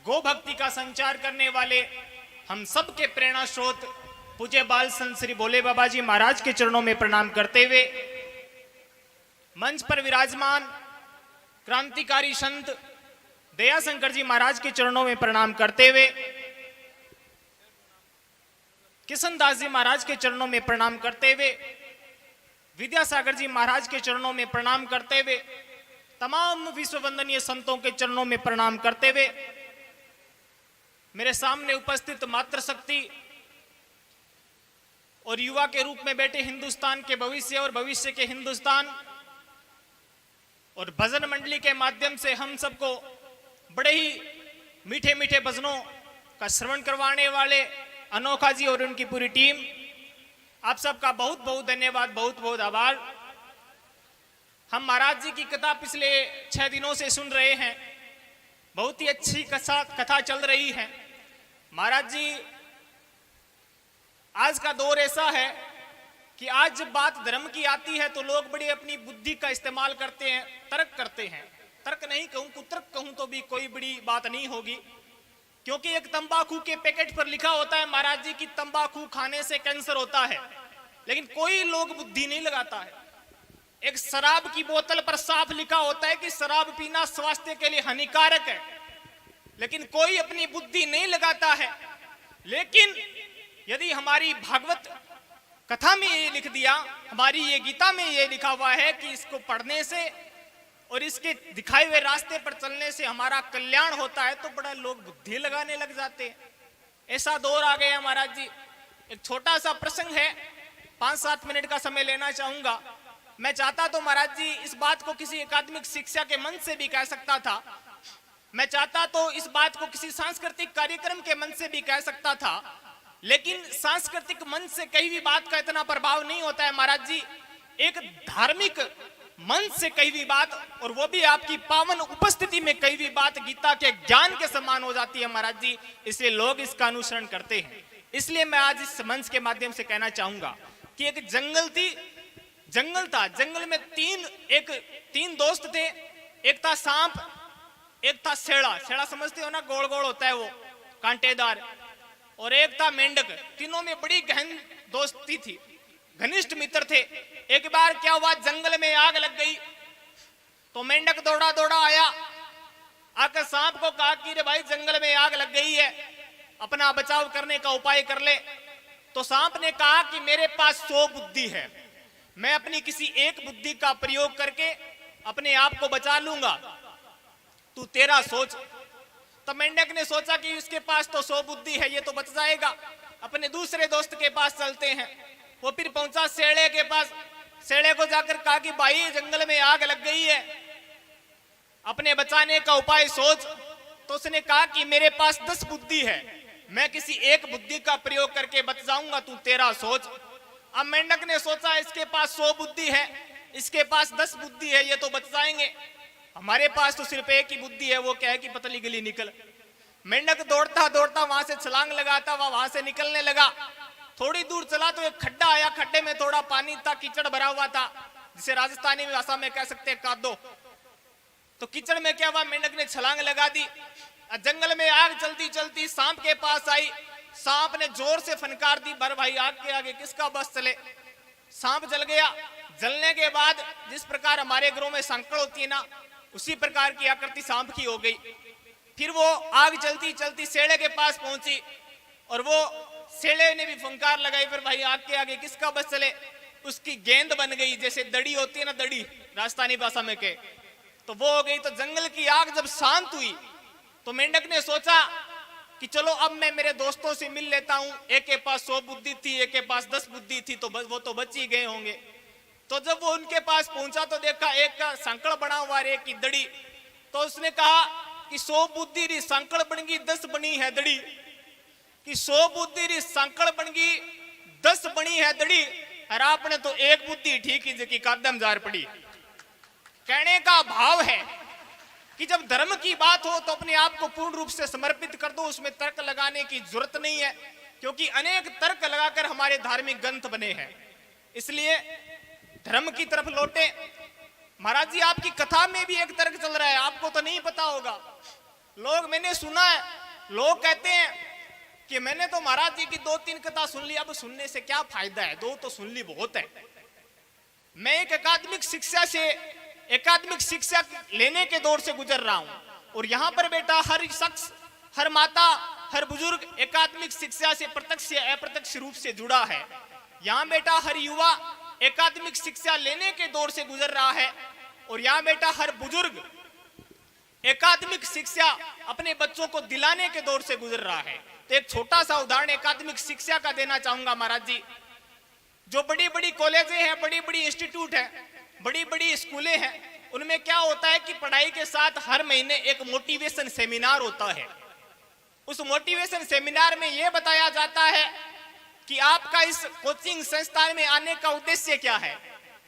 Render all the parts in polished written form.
गो भक्ति का संचार करने वाले हम सब के प्रेरणा स्रोत पूज्य बाल संत श्री भोले बाबा जी महाराज के चरणों में प्रणाम करते हुए मंच पर विराजमान क्रांतिकारी संत दयाशंकर जी महाराज के चरणों में प्रणाम करते हुए किशन दास जी महाराज के चरणों में प्रणाम करते हुए विद्यासागर जी महाराज के चरणों में प्रणाम करते हुए तमाम विश्व वंदनीय संतों के चरणों में प्रणाम करते हुए मेरे सामने उपस्थित मातृशक्ति और युवा के रूप में बैठे हिंदुस्तान के भविष्य और भविष्य के हिंदुस्तान और भजन मंडली के माध्यम से हम सबको बड़े ही मीठे मीठे भजनों का श्रवण करवाने वाले अनोखा जी और उनकी पूरी टीम, आप सबका बहुत बहुत धन्यवाद, बहुत बहुत आभार। हम महाराज जी की कथा पिछले 6 दिनों से सुन रहे हैं। बहुत ही अच्छी कथा चल रही है। महाराज जी, आज का दौर ऐसा है कि आज जब बात धर्म की आती है तो लोग बड़ी अपनी बुद्धि का इस्तेमाल करते हैं, तर्क करते हैं। तर्क नहीं कहूं, कुतर्क कहूं तो भी कोई बड़ी बात नहीं होगी, क्योंकि एक तंबाकू के पैकेट पर लिखा होता है महाराज जी की तंबाकू खाने से कैंसर होता है, लेकिन कोई लोग बुद्धि नहीं लगाता है। एक शराब की बोतल पर साफ लिखा होता है कि शराब पीना स्वास्थ्य के लिए हानिकारक है, लेकिन कोई अपनी बुद्धि नहीं लगाता है। लेकिन यदि हमारी भागवत कथा में ये लिख दिया, हमारी ये गीता में ये लिखा हुआ है कि इसको पढ़ने से और इसके दिखाए हुए रास्ते पर चलने से हमारा कल्याण होता है, तो बड़ा लोग बुद्धि लगाने लग जाते हैं। ऐसा दौर आ गया महाराज जी। एक छोटा सा प्रसंग है, 5-7 मिनट का समय लेना चाहूंगा। मैं चाहता तो महाराज जी इस बात को किसी अकादमिक शिक्षा के मंच से भी कह सकता था, मैं चाहता तो इस बात को किसी सांस्कृतिक कार्यक्रम के मंच से भी कह सकता था, लेकिन सांस्कृतिक मंच से कहीं भी बात का इतना प्रभाव नहीं होता है महाराज जी। एक धार्मिक मंच से कहीं भी बात, और वो भी आपकी पावन उपस्थिति में कहीं भी बात गीता के ज्ञान के समान हो जाती है महाराज जी, इसलिए लोग इसका अनुसरण करते हैं। इसलिए मैं आज इस मंच के माध्यम से कहना चाहूंगा कि एक जंगल था, जंगल में तीन दोस्त थे। एक था सांप, एक था शेड़ा समझते हो ना, गोल गोल होता है वो, कांटेदार, और एक था मेंढक। तीनों में बड़ी गहन दोस्ती थी, घनिष्ठ मित्र थे। एक बार क्या हुआ, जंगल में आग लग गई तो मेंढक दौड़ा दौड़ा आया, आकर सांप को कहा कि रे भाई जंगल में आग लग गई है, अपना बचाव करने का उपाय कर ले। तो सांप ने कहा कि मेरे पास 100 बुद्धि है, मैं अपनी किसी एक बुद्धि का प्रयोग करके अपने आप को बचा लूंगा, तू तेरा सोच। तो मेंढक ने सोचा कि इसके पास तो 100 बुद्धि है, ये तो बच जाएगा, अपने दूसरे दोस्त के पास चलते हैं। वो फिर पहुंचा शेड़े के पास, शेड़े को जाकर कहा कि भाई जंगल में आग लग गई है, अपने बचाने का उपाय सोच। तो उसने कहा कि मेरे पास 10 बुद्धि है, मैं किसी एक बुद्धि का प्रयोग करके बच जाऊंगा, तू तेरा सोच। अब मेंढक ने सोचा इसके पास 100 बुद्धि है, इसके पास 10 बुद्धि है, ये तो बच जाएंगे, हमारे पास तो सिर्फ एक ही बुद्धि है, वो क्या है कि पतली गली निकल। मेंढक दौड़ता दौड़ता वहां से छलांग लगाता हुआ वहां से निकलने लगा। थोड़ी दूर चला तो एक खड्डा आया, खड्डे में थोड़ा पानी था, कीचड़ भरा हुआ था, जिसे राजस्थानी भाषा में कह सकते हैं कादो। तो कीचड़ में क्या हुआ, मेंढक ने छलांग लगा दी। जंगल में आग चलती चलती सांप के पास आई। सांप ने जोर से फनकार दी, भर भाई आग के आगे किसका बस चले। सांप जल गया। जलने के बाद जिस प्रकार हमारे घरों में सांकड़ होती है ना, उसी प्रकार की आकृति सांप की हो गई। फिर वो आग चलती चलती शेड़े के पास पहुंची और वो शेड़े ने भी फंकार लगाई, फिर भाई आग के आगे किसका बस चले। उसकी गेंद बन गई, जैसे दड़ी होती है ना, दड़ी राजस्थानी भाषा में के, तो वो हो गई। तो जंगल की आग जब शांत हुई तो मेंढक ने सोचा कि चलो अब मैं मेरे दोस्तों से मिल लेता हूं। एक के पास 100 बुद्धि थी, एक के पास 10 बुद्धि थी, तो वो तो बच ही गए होंगे। तो जब वो उनके पास पहुंचा तो देखा एक का सांकड़ बना हुआ, एक की दड़ी। तो उसने कहा कि 100 बुद्धि री सांकड़ बन गई, 10 बनी है दड़ी, कि 100 बुद्धि री सांकड़ बन गई, 10 बनी है दड़ी, और आपने तो एक बुद्धि ठीक ही जकी कदम जार पड़ी। कहने का भाव है कि जब धर्म की बात हो तो अपने आप को पूर्ण रूप से समर्पित कर दो, उसमें तर्क लगाने की जरूरत नहीं है, क्योंकि अनेक तर्क लगाकर हमारे धार्मिक ग्रंथ बने हैं। इसलिए धर्म की तरफ लौटे। महाराज जी, आपकी कथा में भी एक तर्क चल रहा है, आपको तो नहीं पता होगा। लोग, मैंने सुना है, लोग कहते हैं कि मैंने तो महाराज जी की 2-3 कथा सुन ली, अब सुनने से क्या फायदा है, 2 तो सुन ली बहुत है। मैं एक एकाडमिक शिक्षा लेने के दौर से गुजर रहा हूं, और यहां पर बेटा हर शख्स, हर माता, हर बुजुर्ग एकाडमिक शिक्षा से प्रत्यक्ष या अप्रत्यक्ष रूप से जुड़ा है। यहां बेटा हर युवा एकाडमिक शिक्षा लेने के दौर से गुजर रहा है, और यहां बेटा हर बुजुर्ग एकाडमिक शिक्षा अपने बच्चों को दिलाने के दौर से गुजर रहा है। तो एक छोटा सा उदाहरण एकाडमिक शिक्षा का देना चाहूंगा महाराज जी। जो बड़ी बड़ी कॉलेजें हैं, बड़ी बड़ी इंस्टीट्यूट है, बड़ी बड़ी स्कूलें हैं, उनमें क्या होता है कि पढ़ाई के साथ हर महीने एक मोटिवेशन सेमिनार होता है। उस मोटिवेशन सेमिनार में यह बताया जाता है कि आपका इस कोचिंग संस्थान में आने का उद्देश्य क्या है,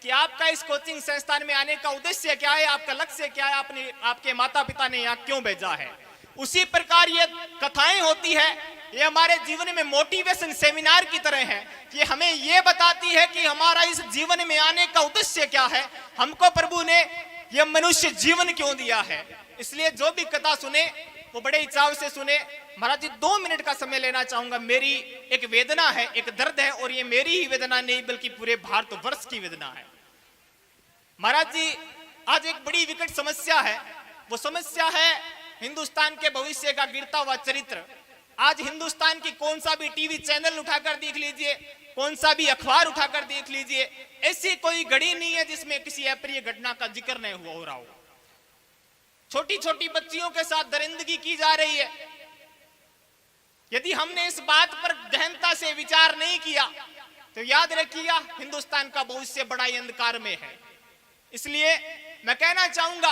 कि आपका इस कोचिंग संस्थान में आने का उद्देश्य क्या है, आपका लक्ष्य क्या है, आपके माता पिता ने यहाँ क्यों भेजा है। उसी प्रकार ये कथाएं होती है, ये हमारे जीवन में मोटिवेशन सेमिनार की तरह है कि हमें ये बताती है कि हमारा इस जीवन में आने का उद्देश्य क्या है, हमको प्रभु ने यह मनुष्य जीवन क्यों दिया है। इसलिए जो भी कथा सुने वो बड़े ही चाव से सुने। महाराज जी 2 मिनट का समय लेना चाहूंगा। मेरी एक वेदना है, एक दर्द है, और ये मेरी ही वेदना नहीं बल्कि पूरे भारतवर्ष की वेदना है। महाराज जी आज एक बड़ी विकट समस्या है, वो समस्या है हिंदुस्तान के भविष्य का गिरता हुआ चरित्र। आज हिंदुस्तान की कौन सा भी टीवी चैनल उठाकर देख लीजिए, कौन सा भी अखबार उठाकर देख लीजिए, ऐसी कोई घड़ी नहीं है जिसमें किसी अप्रिय घटना का जिक्र नहीं हो रहा हो। छोटी छोटी बच्चियों के साथ दरिंदगी की जा रही है। यदि हमने इस बात पर गहनता से विचार नहीं किया तो याद रखिएगा हिंदुस्तान का भविष्य बड़ा ही अंधकार में है। इसलिए मैं कहना चाहूंगा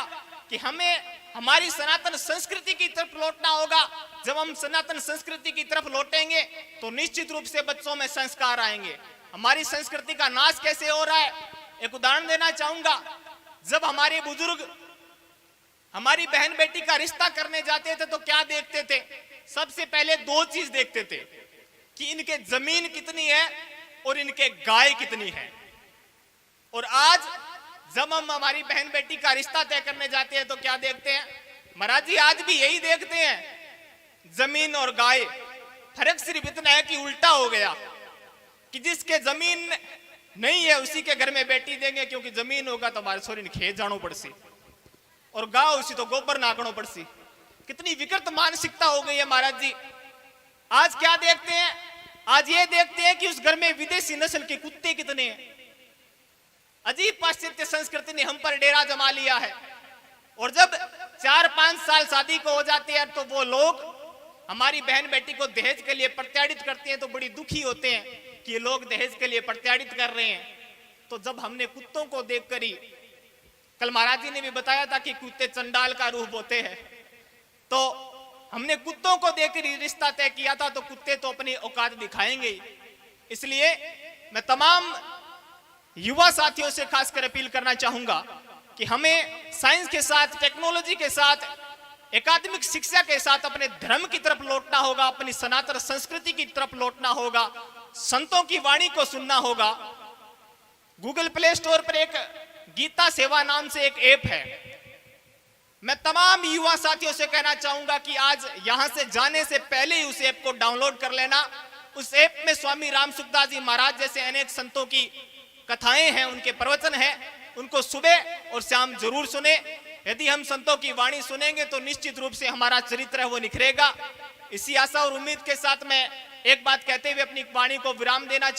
कि हमें हमारी सनातन संस्कृति की तरफ लौटना होगा। जब हम सनातन संस्कृति की तरफ लौटेंगे तो निश्चित रूप से बच्चों में संस्कार आएंगे। हमारी संस्कृति का नाश कैसे हो रहा है, एक उदाहरण देना चाहूंगा। जब हमारे बुजुर्ग हमारी बहन बेटी का रिश्ता करने जाते थे तो क्या देखते थे, सबसे पहले 2 चीज देखते थे कि इनके जमीन कितनी है और इनके गाय कितनी है। और आज जब हम हमारी बहन बेटी का रिश्ता तय करने जाते हैं तो क्या देखते हैं महाराज जी, आज भी यही देखते हैं, जमीन और गाय। फर्क सिर्फ इतना है कि उल्टा हो गया कि जिसके जमीन नहीं है उसी के घर में बेटी देंगे, क्योंकि जमीन होगा तो हमारे सोरी खेत जानो पड़सी, और गांव उसी तो गोबर नाकनो पड़सी। कितनी विकृत मानसिकता हो गई है महाराज जी। आज क्या देखते हैं, आज ये देखते हैं कि उस घर में विदेशी नस्ल के कुत्ते कितने हैं। अजीब पाश्चात्य संस्कृति ने हम पर डेरा जमा लिया है। और जब 4-5 साल शादी को हो जाते हैं तो वो लोग हमारी बहन बेटी को दहेज के लिए प्रत्याड़ित करते हैं, तो बड़ी दुखी होते हैं कि ये लोग दहेज के लिए प्रत्याड़ित कर रहे हैं। तो जब हमने कुत्तों को देखकर ही, कल महाराज जी ने भी बताया था कि कुत्ते चंडाल का रूप होते हैं, तो हमने कुत्तों को देखकर ही रिश्ता तय किया था, तो कुत्ते तो अपनी औकात दिखाएंगे ही। इसलिए मैं तमाम युवा साथियों से खासकर अपील करना चाहूंगा कि हमें साइंस के साथ, टेक्नोलॉजी के साथ, एकाडमिक शिक्षा के साथ अपने धर्म की तरफ लौटना होगा, अपनी सनातन संस्कृति की तरफ लौटना होगा, संतों की वाणी को सुनना होगा। गूगल प्ले स्टोर पर एक गीता सेवा नाम से एक ऐप है। मैं तमाम युवा साथियों से कहना चाहूंगा कि आज यहां से जाने से पहले ही उस ऐप को डाउनलोड कर लेना। उस ऐप में स्वामी राम सुखदास जी महाराज जैसे अनेक संतों की कथाएं हैं, उनके प्रवचन हैं, उनको सुबह और शाम जरूर सुने। यदि हम संतों की वाणी सुनेंगे तो निश्चित रूप से हमारा चरित्र है वो निखरेगा। इसी आशा और उम्मीद के साथ मैं एक बात कहते हुए अपनी वाणी को विराम देना